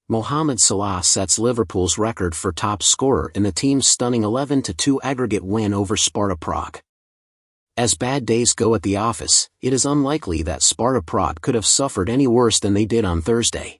Mohamed Salah sets Liverpool's record for top scorer in the team's stunning 11-2 aggregate win over Sparta Prague. As bad days go at the office, it is unlikely that Sparta Prague could have suffered any worse than they did on Thursday.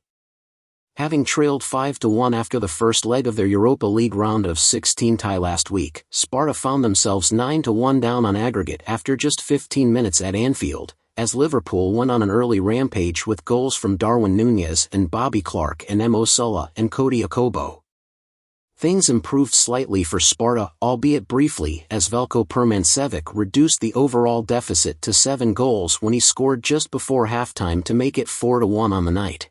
Having trailed 5-1 after the first leg of their Europa League round of 16 tie last week, Sparta found themselves 9-1 down on aggregate after just 15 minutes at Anfield, as Liverpool went on an early rampage with goals from Darwin Núñez and Bobby Clark and Mohamed Salah and Cody Okobo. Things improved slightly for Sparta, albeit briefly, as Veljko Permancevic reduced the overall deficit to 7 goals when he scored just before halftime to make it 4-1 on the night.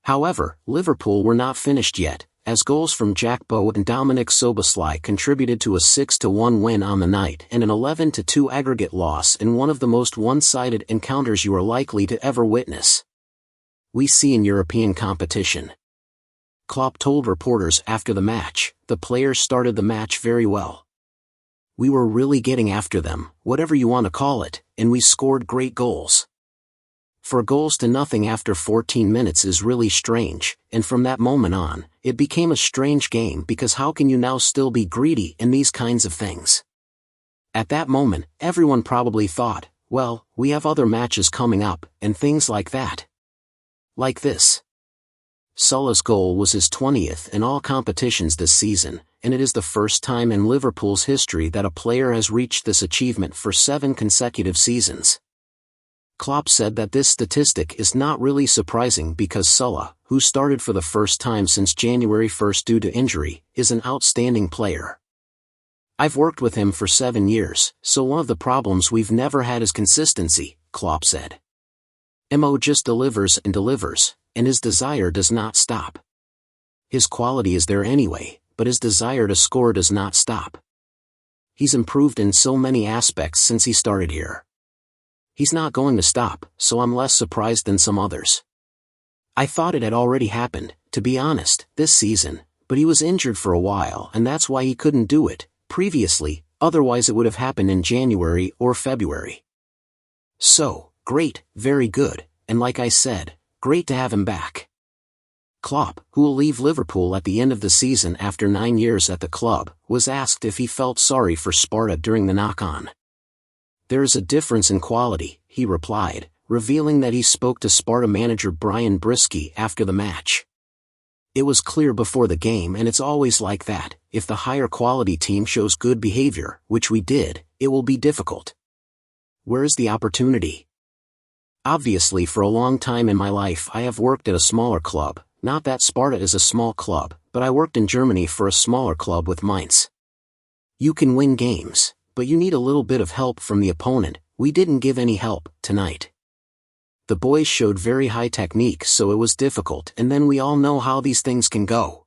However, Liverpool were not finished yet, as goals from Jack Bow and Dominik Szoboszlai contributed to a 6-1 win on the night and an 11-2 aggregate loss in one of the most one-sided encounters you are likely to ever witness. We see in European competition. Klopp told reporters after the match, the players started the match very well. We were really getting after them, whatever you want to call it, and we scored great goals. 4 goals to nothing after 14 minutes is really strange, and from that moment on, it became a strange game because how can you now still be greedy in these kinds of things? At that moment, everyone probably thought, well, we have other matches coming up, and things like that. Like this. Salah's goal was his 20th in all competitions this season, and it is the first time in Liverpool's history that a player has reached this achievement for 7 consecutive seasons. Klopp said that this statistic is not really surprising because Salah, who started for the first time since January 1 due to injury, is an outstanding player. I've worked with him for 7 years, so one of the problems we've never had is consistency, Klopp said. Mo just delivers, and his desire does not stop. His quality is there anyway, but his desire to score does not stop. He's improved in so many aspects since he started here. He's not going to stop, so I'm less surprised than some others. I thought it had already happened, to be honest, this season, but he was injured for a while and that's why he couldn't do it previously, otherwise it would have happened in January or February. So, great, very good, and like I said, great to have him back. Klopp, who will leave Liverpool at the end of the season after 9 years at the club, was asked if he felt sorry for Sparta during the knock-on. There is a difference in quality, he replied, revealing that he spoke to Sparta manager Brian Brisky after the match. It was clear before the game and it's always like that, if the higher quality team shows good behavior, which we did, it will be difficult. Where is the opportunity? Obviously for a long time in my life I have worked at a smaller club, not that Sparta is a small club, but I worked in Germany for a smaller club with Mainz. You can win games, but you need a little bit of help from the opponent. We didn't give any help tonight. The boys showed very high technique so it was difficult and then we all know how these things can go.